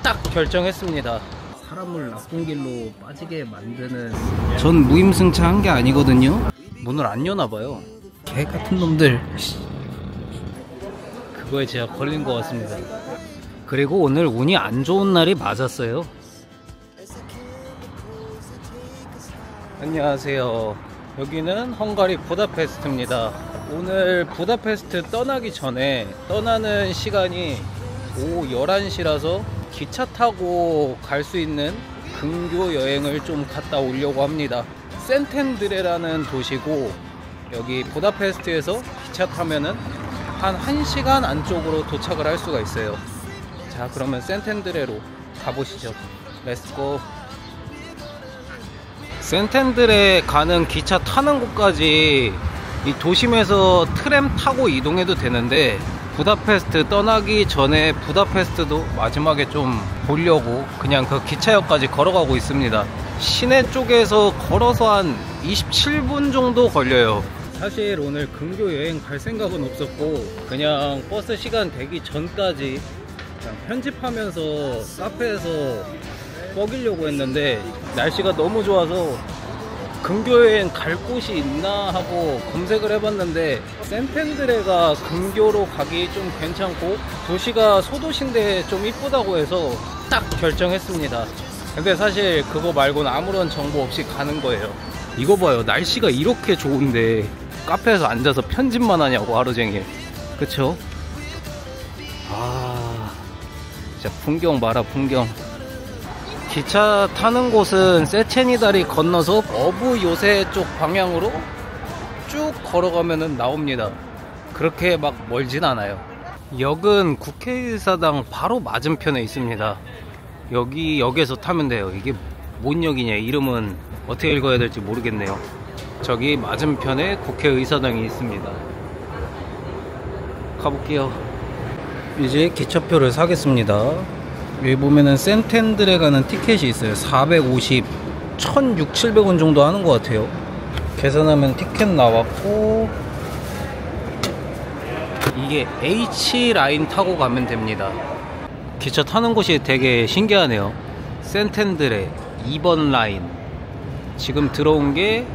딱 결정했습니다. 사람을 나쁜 길로 빠지게 만드는, 전 무임승차한 게 아니거든요. 문을 안 여나봐요. 개 같은 놈들. 그거에 제가 걸린 것 같습니다. 그리고 오늘 운이 안 좋은 날이 맞았어요. 안녕하세요. 여기는 헝가리 부다페스트입니다. 오늘 부다페스트 떠나기 전에, 떠나는 시간이 오후 11시라서 기차 타고 갈 수 있는 근교 여행을 좀 갔다 오려고 합니다. 센텐드레라는 도시고, 여기 부다페스트에서 기차 타면은 한 1시간 안쪽으로 도착을 할 수가 있어요. 자, 그러면 센텐드레로 가보시죠. 렛츠고. 센텐드레 가는 기차 타는 곳까지 이 도심에서 트램 타고 이동해도 되는데, 부다페스트 떠나기 전에 부다페스트도 마지막에 좀 보려고 그냥 그 기차역까지 걸어가고 있습니다. 시내 쪽에서 걸어서 한 27분 정도 걸려요. 사실 오늘 근교 여행 갈 생각은 없었고, 그냥 버스 시간 되기 전까지 그냥 편집하면서 카페에서 뻐기려고 했는데, 날씨가 너무 좋아서 근교여행 갈 곳이 있나 하고 검색을 해봤는데, 센텐드레가 근교로 가기 좀 괜찮고 도시가 소도시인데 좀 이쁘다고 해서 딱 결정했습니다. 근데 사실 그거 말고는 아무런 정보 없이 가는 거예요. 이거 봐요, 날씨가 이렇게 좋은데 카페에서 앉아서 편집만 하냐고, 하루 종일. 그쵸? 아, 진짜 풍경 봐라, 풍경. 기차 타는 곳은 세체니 다리 건너서 어부 요새 쪽 방향으로 쭉 걸어가면 나옵니다. 그렇게 막 멀진 않아요. 역은 국회의사당 바로 맞은편에 있습니다. 여기 역에서 타면 돼요. 이게 뭔 역이냐, 이름은 어떻게 읽어야 될지 모르겠네요. 저기 맞은편에 국회의사당이 있습니다. 가볼게요. 이제 기차표를 사겠습니다. 여기 보면은 센텐드레 가는 티켓이 있어요. 450, 1600, 700원 정도 하는 것 같아요. 계산하면 티켓 나왔고, 이게 H라인 타고 가면 됩니다. 기차 타는 곳이 되게 신기하네요. 센텐드레 2번 라인, 지금 들어온 게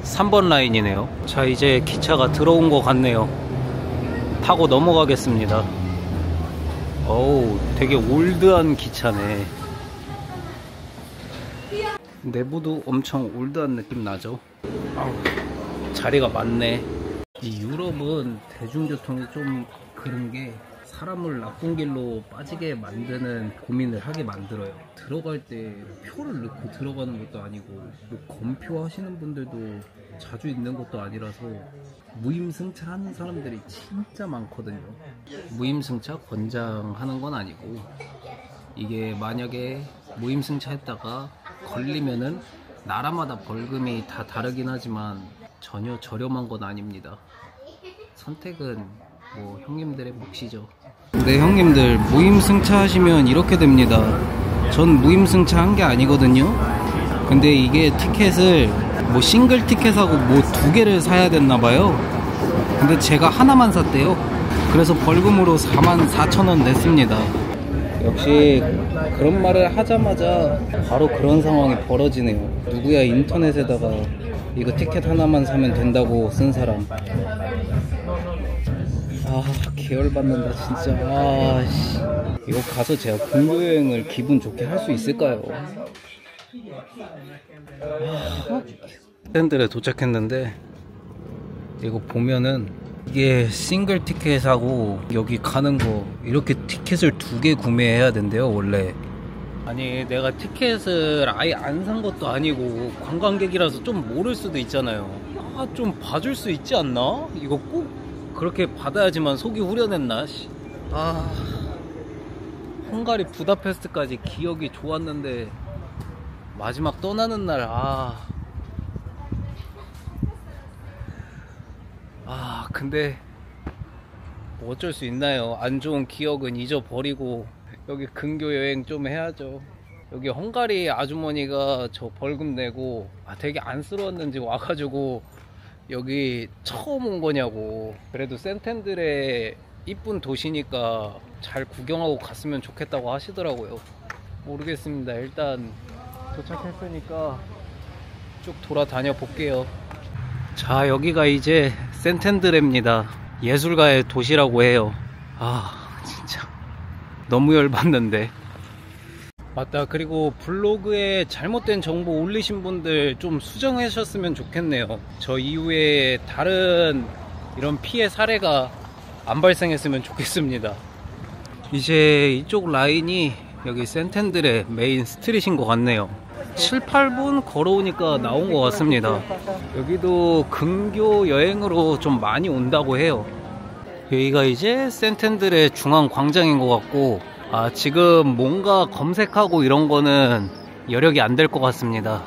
3번 라인이네요. 자, 이제 기차가 들어온 것 같네요. 타고 넘어가겠습니다. 어우, 되게 올드한 기차네. 내부도 엄청 올드한 느낌 나죠? 아우, 자리가 많네. 이 유럽은 대중교통이 좀 그런 게 사람을 나쁜 길로 빠지게 만드는 고민을 하게 만들어요. 들어갈 때 표를 넣고 들어가는 것도 아니고, 뭐 검표 하시는 분들도 자주 있는 것도 아니라서 무임승차 하는 사람들이 진짜 많거든요. 무임승차 권장하는 건 아니고, 이게 만약에 무임승차 했다가 걸리면은 나라마다 벌금이 다 다르긴 하지만 전혀 저렴한 건 아닙니다. 선택은 뭐 형님들의 몫이죠. 네, 형님들, 무임승차 하시면 이렇게 됩니다. 전 무임승차 한 게 아니거든요. 근데 이게 티켓을 뭐 싱글 티켓하고 뭐 2개를 사야 됐나봐요. 근데 제가 하나만 샀대요. 그래서 벌금으로 44,000원 냈습니다. 역시 그런 말을 하자마자 바로 그런 상황이 벌어지네요. 누구야 인터넷에다가 이거 티켓 하나만 사면 된다고 쓴 사람. 아, 계열받는다 진짜. 아, 씨. 이거 가서 제가 근교여행을 기분 좋게 할 수 있을까요? 팬들에 도착했는데, 이거 보면은 이게 싱글 티켓하고 여기 가는 거 이렇게 티켓을 2개 구매해야 된대요, 원래. 아니, 내가 티켓을 아예 안 산 것도 아니고 관광객이라서 좀 모를 수도 있잖아요. 아, 좀 봐줄 수 있지 않나? 이거 꼭 그렇게 받아야지만 속이 후련했나? 아, 헝가리 부다페스트까지 기억이 좋았는데 마지막 떠나는 날, 근데 뭐 어쩔 수 있나요? 안 좋은 기억은 잊어버리고 여기 근교 여행 좀 해야죠. 여기 헝가리 아주머니가 저 벌금 내고 되게 안쓰러웠는지 와가지고 여기 처음 온 거냐고. 그래도 센텐드레 이쁜 도시니까 잘 구경하고 갔으면 좋겠다고 하시더라고요. 모르겠습니다. 일단 도착했으니까 쭉 돌아다녀 볼게요. 자, 여기가 이제 센텐드레입니다. 예술가의 도시라고 해요. 아, 진짜 너무 열받는데. 맞다. 그리고 블로그에 잘못된 정보 올리신 분들 좀 수정하셨으면 좋겠네요. 저 이후에 다른 이런 피해 사례가 안 발생했으면 좋겠습니다. 이제 이쪽 라인이 여기 센텐드레 메인 스트릿인 것 같네요. 7, 8분 걸어오니까 나온 것 같습니다. 여기도 근교 여행으로 좀 많이 온다고 해요. 여기가 이제 센텐드레 중앙 광장인 것 같고, 지금 뭔가 검색하고 이런 거는 여력이 안 될 것 같습니다.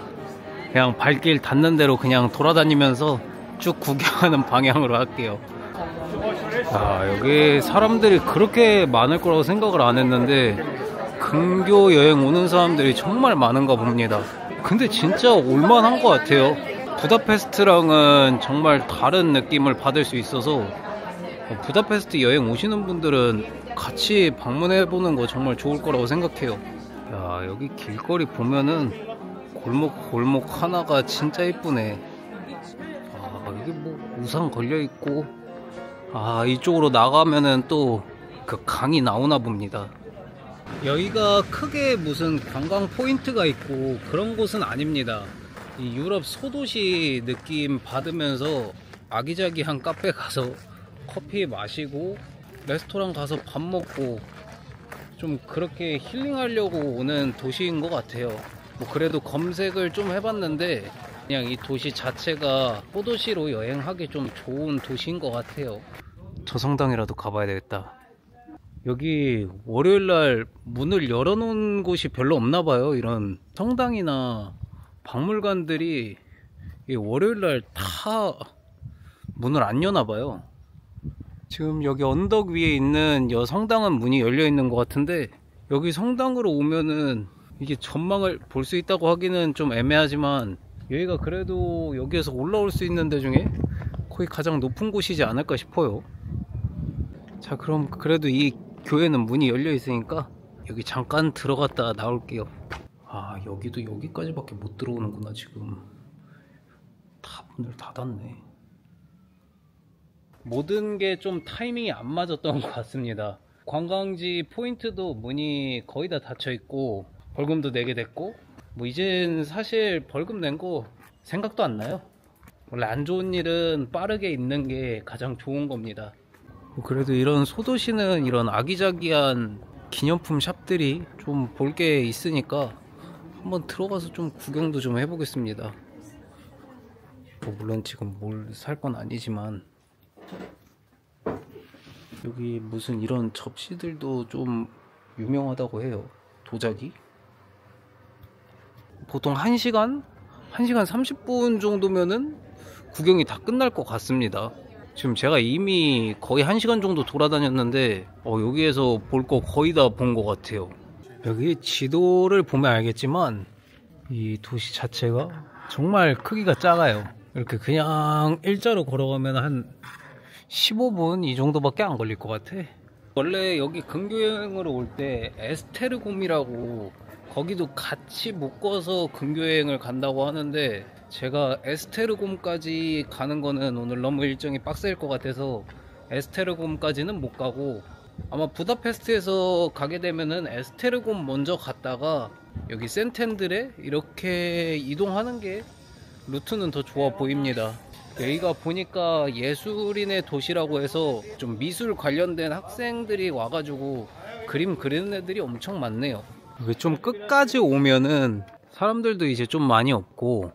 그냥 발길 닿는 대로 그냥 돌아다니면서 쭉 구경하는 방향으로 할게요. 여기 사람들이 그렇게 많을 거라고 생각을 안 했는데 근교 여행 오는 사람들이 정말 많은가 봅니다. 근데 진짜 올만한 것 같아요. 부다페스트랑은 정말 다른 느낌을 받을 수 있어서 부다페스트 여행 오시는 분들은 같이 방문해보는 거 정말 좋을 거라고 생각해요. 야, 여기 길거리 보면은 골목 하나가 진짜 이쁘네. 여기 뭐 우산 걸려있고, 이쪽으로 나가면은 또 그 강이 나오나 봅니다. 여기가 크게 무슨 관광 포인트가 있고 그런 곳은 아닙니다. 이 유럽 소도시 느낌 받으면서 아기자기한 카페 가서 커피 마시고 레스토랑 가서 밥 먹고 좀 그렇게 힐링하려고 오는 도시인 것 같아요. 뭐 그래도 검색을 좀 해봤는데 그냥 이 도시 자체가 소도시로 여행하기 좀 좋은 도시인 것 같아요. 저 성당이라도 가봐야 되겠다. 여기 월요일날 문을 열어놓은 곳이 별로 없나봐요. 이런 성당이나 박물관들이 월요일날 다 문을 안 여나봐요. 지금 여기 언덕 위에 있는 여 성당은 문이 열려있는 것 같은데, 여기 성당으로 오면은 이게 전망을 볼 수 있다고 하기는 좀 애매하지만 여기가 그래도 여기에서 올라올 수 있는 데 중에 거의 가장 높은 곳이지 않을까 싶어요. 자, 그럼 그래도 이 교회는 문이 열려 있으니까 여기 잠깐 들어갔다 나올게요. 여기도 여기까지밖에 못 들어오는구나. 지금 다 문을 닫았네. 모든 게 좀 타이밍이 안 맞았던 것 같습니다. 관광지 포인트도 문이 거의 다 닫혀 있고 벌금도 내게 됐고, 뭐 이젠 사실 벌금 낸 거 생각도 안 나요. 원래 안 좋은 일은 빠르게 있는 게 가장 좋은 겁니다. 그래도 이런 소도시는 이런 아기자기한 기념품 샵들이 좀 볼 게 있으니까 한번 들어가서 좀 구경도 좀 해보겠습니다. 물론 지금 뭘 살 건 아니지만 여기 무슨 이런 접시들도 좀 유명하다고 해요. 도자기? 보통 1시간 30분 정도면은 구경이 다 끝날 것 같습니다. 지금 제가 이미 거의 1시간 정도 돌아다녔는데 여기에서 볼 거 거의 다 본 것 같아요. 여기 지도를 보면 알겠지만 이 도시 자체가 정말 크기가 작아요. 이렇게 그냥 일자로 걸어가면 한 15분 이 정도밖에 안 걸릴 것 같아. 원래 여기 근교여행으로 올 때 에스테르곰이라고 거기도 같이 묶어서 근교여행을 간다고 하는데, 제가 에스테르곰까지 가는 거는 오늘 너무 일정이 빡셀 것 같아서 에스테르곰까지는 못 가고, 아마 부다페스트에서 가게 되면은 에스테르곰 먼저 갔다가 여기 센텐드레 이렇게 이동하는 게 루트는 더 좋아 보입니다. 여기가 보니까 예술인의 도시라고 해서 좀 미술 관련된 학생들이 와가지고 그림 그리는 애들이 엄청 많네요. 여기 좀 끝까지 오면은 사람들도 이제 좀 많이 없고,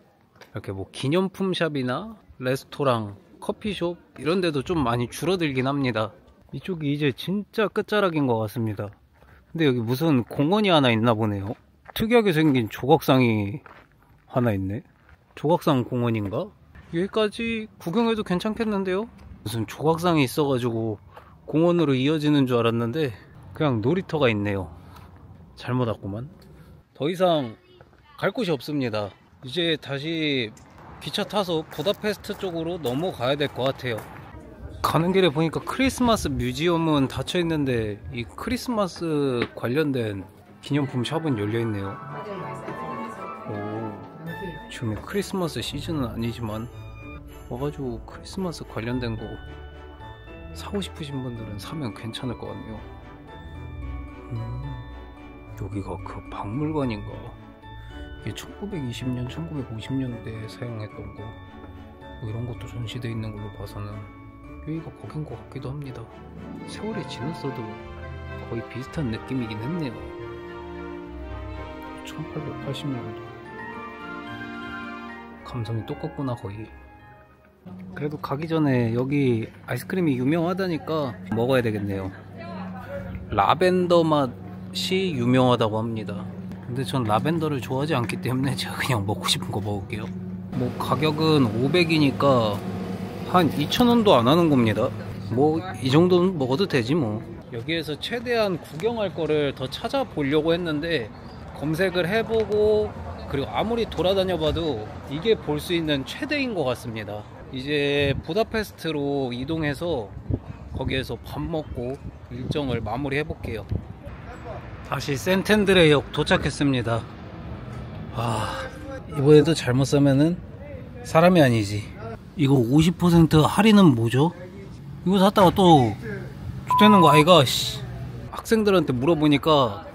이렇게 뭐 기념품 샵이나 레스토랑, 커피숍 이런 데도 좀 많이 줄어들긴 합니다. 이쪽이 이제 진짜 끝자락인 것 같습니다. 근데 여기 무슨 공원이 하나 있나 보네요. 특이하게 생긴 조각상이 하나 있네. 조각상 공원인가? 여기까지 구경해도 괜찮겠는데요? 무슨 조각상이 있어가지고 공원으로 이어지는 줄 알았는데 그냥 놀이터가 있네요. 잘못 왔구만. 더 이상 갈 곳이 없습니다. 이제 다시 기차 타서 부다페스트 쪽으로 넘어가야 될 것 같아요. 가는 길에 보니까 크리스마스 뮤지엄은 닫혀 있는데 이 크리스마스 관련된 기념품 샵은 열려 있네요. 오, 지금 크리스마스 시즌은 아니지만 와가지고 크리스마스 관련된 거 사고 싶으신 분들은 사면 괜찮을 것 같네요. 여기가 그 박물관인가? 이게 1920년, 1950년대에 사용했던 거 뭐 이런 것도 전시되어 있는 걸로 봐서는 여기가 거긴 것 같기도 합니다. 세월이 지났어도 거의 비슷한 느낌이긴 했네요. 1880년도 감성이 똑같구나 거의. 그래도 가기 전에 여기 아이스크림이 유명하다니까 먹어야 되겠네요. 라벤더 맛이 유명하다고 합니다. 근데 전 라벤더를 좋아하지 않기 때문에 제가 그냥 먹고 싶은 거 먹을게요. 뭐 가격은 500이니까 한 2,000원도 안 하는 겁니다. 뭐 이 정도는 먹어도 되지 뭐. 여기에서 최대한 구경할 거를 더 찾아보려고 했는데 검색을 해보고 그리고 아무리 돌아다녀 봐도 이게 볼 수 있는 최대인 것 같습니다. 이제 부다페스트로 이동해서 거기에서 밥 먹고 일정을 마무리 해볼게요. 다시 센텐드레역 도착했습니다. 이번에도 잘못 사면은 사람이 아니지. 이거 50% 할인은 뭐죠? 이거 샀다가 또 되는 거 아이가? 학생들한테 물어보니까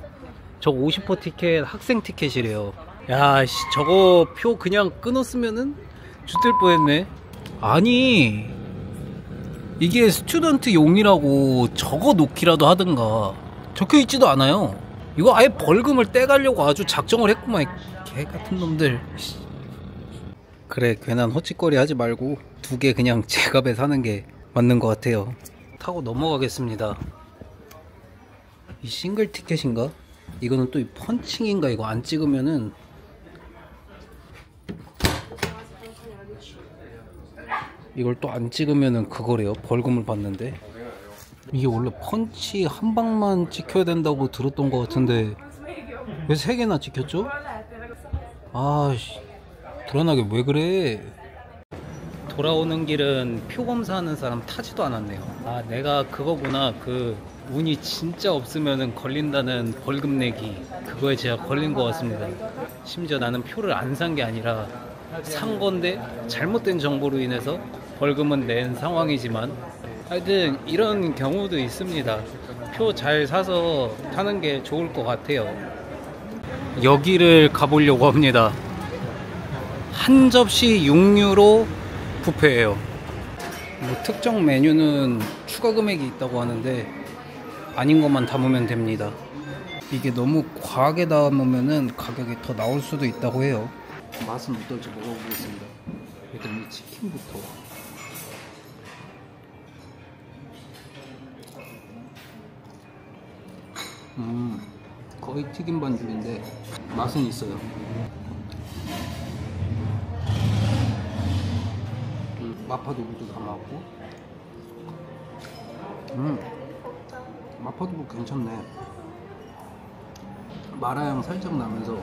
저거 50% 티켓 학생 티켓이래요. 야 저거 표 그냥 끊었으면은 죽될 뻔했네. 아니 이게 스튜던트 용이라고 적어 놓기라도 하든가. 적혀 있지도 않아요. 이거 아예 벌금을 떼가려고 아주 작정을 했구만. 개같은 놈들. 그래 괜한 헛짓거리 하지 말고 2개 그냥 제값에 사는 게 맞는 것 같아요. 타고 넘어가겠습니다. 이 싱글 티켓인가? 이거는 또 이 펀칭인가? 이거 안 찍으면은 이걸 또 안 찍으면은 그거래요. 벌금을 받는데. 이게 원래 펀치 한 방만 찍혀야 된다고 들었던 것 같은데 왜 3개나 찍혔죠? 아씨 불안하게 왜 그래. 돌아오는 길은 표 검사하는 사람 타지도 않았네요. 내가 그거구나. 그 운이 진짜 없으면은 걸린다는 벌금 내기, 그거에 제가 걸린 것 같습니다. 심지어 나는 표를 안 산 게 아니라 산 건데 잘못된 정보로 인해서 벌금은 낸 상황이지만 하여튼 이런 경우도 있습니다. 표 잘 사서 타는 게 좋을 것 같아요. 여기를 가보려고 합니다. 한 접시 6유로 뷔페예요. 뭐 특정 메뉴는 추가 금액이 있다고 하는데 아닌 것만 담으면 됩니다. 이게 너무 과하게 담으면 가격이 더 나올 수도 있다고 해요. 맛은 어떨지 먹어보겠습니다. 일단 이 치킨부터. 거의 튀김 반죽인데 맛은 있어요. 마파두부도 담았고 마파두부 괜찮네. 마라향 살짝 나면서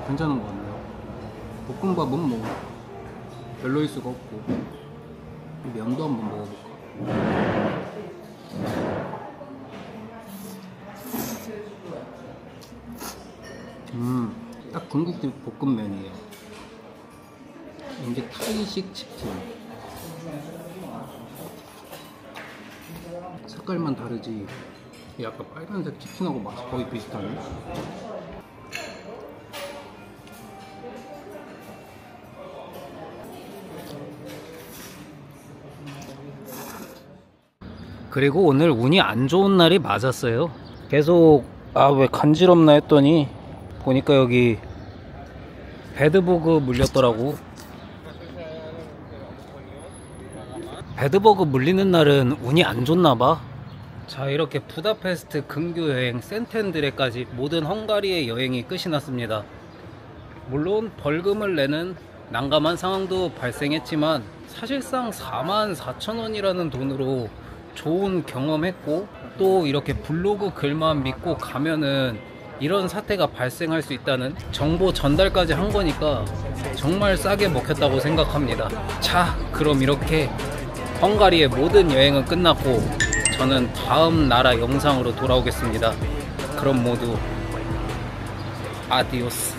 괜찮은 것 같네요. 볶음밥은 뭐 별로일 수가 없고 면도 한번 먹어볼까. 딱 중국집 볶음면이에요. 이게 타이식 치킨. 색깔만 다르지 약간 빨간색 치킨하고 맛이 거의 비슷하네. 그리고 오늘 운이 안 좋은 날이 맞았어요. 계속 왜 간지럽나 했더니 보니까 여기 배드버그 물렸더라고. 배드버그 물리는 날은 운이 안 좋나봐. 자, 이렇게 부다페스트 근교 여행 센텐드레까지 모든 헝가리의 여행이 끝이 났습니다. 물론 벌금을 내는 난감한 상황도 발생했지만 사실상 44,000원이라는 돈으로 좋은 경험했고, 또 이렇게 블로그 글만 믿고 가면은 이런 사태가 발생할 수 있다는 정보 전달까지 한 거니까 정말 싸게 먹혔다고 생각합니다. 자, 그럼 이렇게 헝가리의 모든 여행은 끝났고 저는 다음 나라 영상으로 돌아오겠습니다. 그럼 모두 아디오스.